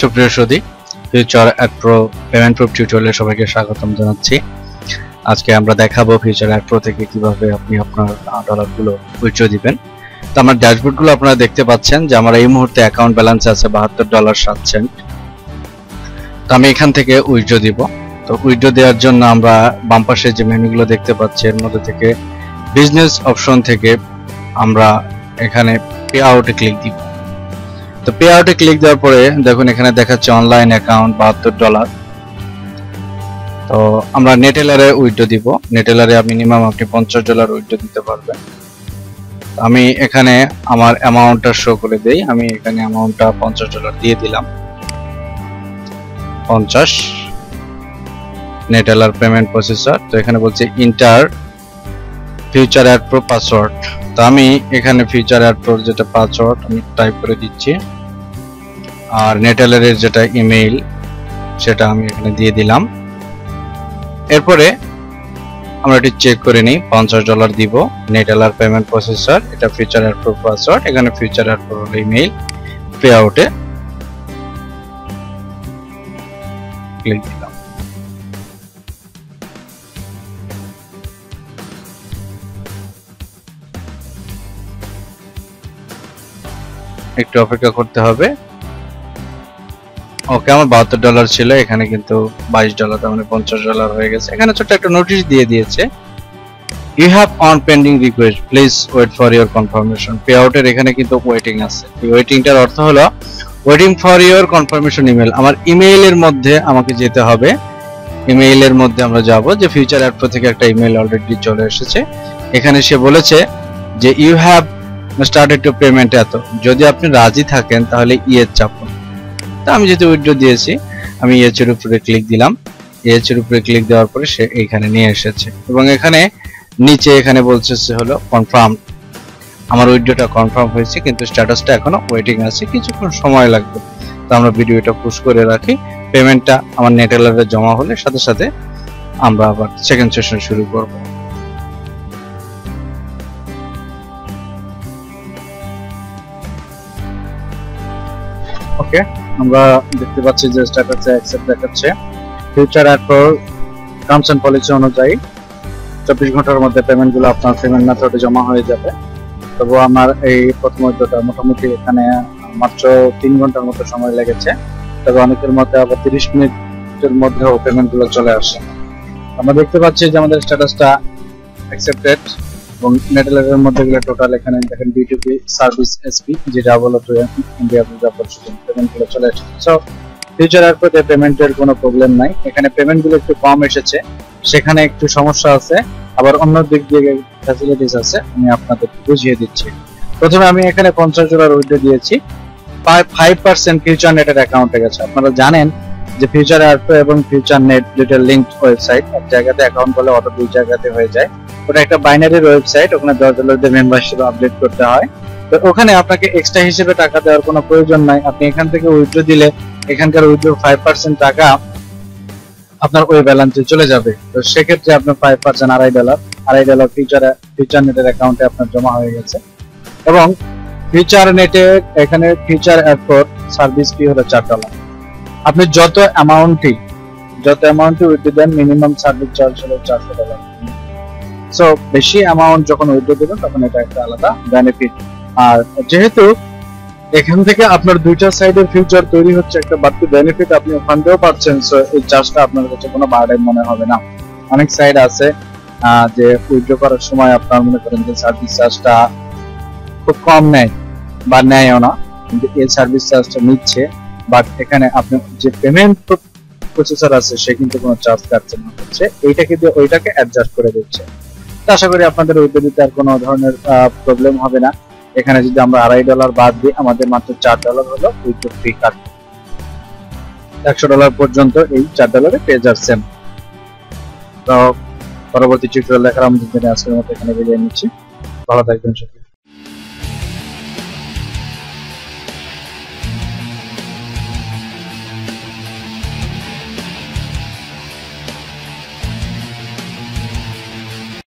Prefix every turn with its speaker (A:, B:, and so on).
A: সুপ্রিয় সুধী, future ad pro payment proof টিউটোরিয়ালে সবাইকে স্বাগতম জানাচ্ছি। আজকে আমরা দেখাবো ফিউচার অ্যাড প্রো থেকে কিভাবে আপনি আপনার ডলারগুলো উইথড্র দিবেন। তো আমার ড্যাশবোর্ডগুলো আপনারা দেখতে পাচ্ছেন যে আমার এই মুহূর্তে অ্যাকাউন্ট ব্যালেন্স আছে $72.07। তো আমি এখান থেকে উইথড্র দিব। তো উইথড্র দেওয়ার জন্য আমরা বাম পাশে যে মেনুগুলো দেখতে পাচ্ছি এর মধ্যে থেকে বিজনেস অপশন থেকে আমরা এখানে পে আউটে ক্লিক দিব। তো পে আউটে ক্লিক দেওয়ার পরে দেখুন এখানে দেখাচ্ছে অনলাইন অ্যাকাউন্ট $72। তো আমরা নেটেলারে উইথড্র দিব। নেটেলারে মিনিমাম আপনি $50 উইথড্র দিতে পারবেন। আমি এখানে আমার অ্যামাউন্টটা শো করে দেই। আমি এখানে অ্যামাউন্টটা $50 দিয়ে দিলাম। 50 নেটেলার পেমেন্ট প্রসেসর। তো এখানে বলছে enter future ad pro password. তো আমি এখানে ফিউচার অ্যাড প্রো যেটা পাসওয়ার্ড আমি টাইপ করে দিচ্ছি, আর নেটেলারের যেটা ইমেইল সেটা আমি এখানে দিয়ে দিলাম। এরপরে আমরা এটি চেক করে নিই। $50 দিব, নেটেলার পেমেন্ট প্রসেসর, এটা ফিউচার অ্যাড প্রো পাসওয়ার্ড, এখানে future ad pro email, pay আউটে ক্লিক দিলাম। একটু অপেক্ষা করতে হবে। ওকে, আমার $72 ছিল, এখানে কিন্তু $22, তার মানে $50 হয়ে গেছে। এখানে ছোট্ট একটা নোটিশ দিয়ে দিয়েছে, you have an pending request, please wait for your confirmation. Pay আউটের এখানে কিন্তু ওয়েটিং আছে। এই ওয়েটিংটার অর্থ হলো waiting for your confirmation email. আমার ইমেইলের মধ্যে আমাকে যেতে হবে। ইমেইলের মধ্যে আমরা যাব যে ফিউচার অ্যাড প্রো থেকে একটা ইমেল অলরেডি চলে এসেছে। এখানে সে বলেছে যে you have started to payment এত। যদি আপনি রাজি থাকেন তাহলে ইয়েস চাপুন। তো আমি যেহেতু উইথড্র দিয়েছি আমি ইয়েস এর উপরে ক্লিক দিলাম। ইয়েস এর উপরে ক্লিক দেওয়ার পরে সে এইখানে নিয়ে এসেছে এবং এখানে নিচে এখানে বলছে হলো কনফার্ম। আমার উইথড্রটা কনফার্ম হয়েছে, কিন্তু স্ট্যাটাসটা এখনো ওয়েটিং আছে, কিছুক্ষণ সময় লাগবে। তো আমরা ভিডিওটা পুশ করে রাখি। পেমেন্টটা আমার নেটেলারে জমা হলে সাথে সাথে আমরা আবার সেকেন্ড সেশন শুরু করব। ওকে, আমরা দেখতে পাচ্ছি যে স্ট্যাটাসে অ্যাকসেপ্ট দেখাচ্ছে। Future ad pro terms and policy অনুযায়ী 24 ঘন্টার মধ্যে পেমেন্টগুলো আপনার পেমেন্ট মেথডে জমা হয়ে যাবে। তবু আমার এই প্রথম উইথড্রটা মোটামুটি এখানে মাত্র 3 ঘন্টার মতো সময় লেগেছে। তবে অনেকের মধ্যে আবার 30 মিনিটের মধ্যেও পেমেন্টগুলো চলে আসে। আমরা দেখতে পাচ্ছি যে আমাদের স্ট্যাটাসটা অ্যাকসেপ্টেড এবং নেটেলারের মধ্যে গুলো টোটাল এখানে দেখেন B2B সার্ভিস SP যেটা বলো তো ইন্ডিয়া ভিসা পর্যন্ত পেমেন্টগুলো চলে এসেছে। সো ফিউচার অ্যাড প্রোতে পেমেন্টের কোনো প্রবলেম নাই। এখানে পেমেন্টগুলো একটু কম এসেছে, সেখানে একটু সমস্যা আছে, আবার অন্য দিক দিয়ে ফ্যাসিলিটিস আছে। আমি আপনাদের বুঝিয়ে দিচ্ছি। প্রথমে আমি এখানে $50 উইথড্র দিয়েছি। 5% ফিউচার নেটের অ্যাকাউন্টে গেছে। আপনারা জানেন যে ফিউচার অ্যাড প্রো এবং ফিউচার নেট দুটো লিংকড ওয়েবসাইট। এক জায়গাতে অ্যাকাউন্ট করলে অটো দুই জায়গাতে হয়ে যায়। ওটা একটা বাইনারি ওয়েবসাইট, ওখানে $10 দিয়ে মেম্বারশিপ আপডেট করতে হয়। তো ওখানে আপনাকে এক্সট্রা হিসেবে টাকা দেওয়ার কোনো প্রয়োজন নাই। আপনি এখান থেকে উইথড্র দিলে এখানকার উইথড্র 5% টাকা আপনার ওই ব্যালেন্সে চলে যাবে। তো সেক্ষেত্রে আপনার 5% $2.5 ফিউচার নেটের অ্যাকাউন্টে আপনার জমা হয়ে গেছে। এবং ফিউচার নেটের এখানে future ad pro service fee হলো $4। আপনি যত অ্যামাউন্টই উইথড্র দেন মিনিমাম সার্ভিস চার্জ হলো $400। সো বেশি অ্যামাউন্ট যখন উইথড্র দেবেন তখন এটা একটা আলাদা বেনিফিট। আর যেহেতু এখান থেকে আপনার দুইটা সাইডের ফিউচার তৈরি হচ্ছে, একটা বাড়তি বেনিফিট আপনি ওখান থেকেও পাচ্ছেন। সো এই চার্জটা আপনার কাছে কোনো বার্ডেন মনে হবে না। অনেক সাইড আছে যে উইথড্র করার সময় আপনার মনে করেন যে সার্ভিস চার্জটা খুব কম নেয় বা নেয়ও না, কিন্তু এই সার্ভিস চার্জটা নিচ্ছে। বাট এখানে আপনি যে পেমেন্ট প্রসেসর আছে সে কিন্তু কোনো চার্জ কাটছে না, হচ্ছে এইটাকে দিয়ে ওইটাকে অ্যাডজাস্ট করে দিচ্ছে। তো আশা করি আপনাদের উইথড্র দিতে আর কোনো ধরনের প্রবলেম হবে না। এখানে যদি আমরা $2.5 বাদ দিই আমাদের মাত্র $4 হলো উইথড্র ফি কাটবে। $100 পর্যন্ত এই $4 পেয়ে যাচ্ছেন। তো পরবর্তী টিউটোরিয়াল দেখার আমাদের জন্য আজকের মতো এখানে বিদায় নিচ্ছি। ভালো থাকবেন সবাই।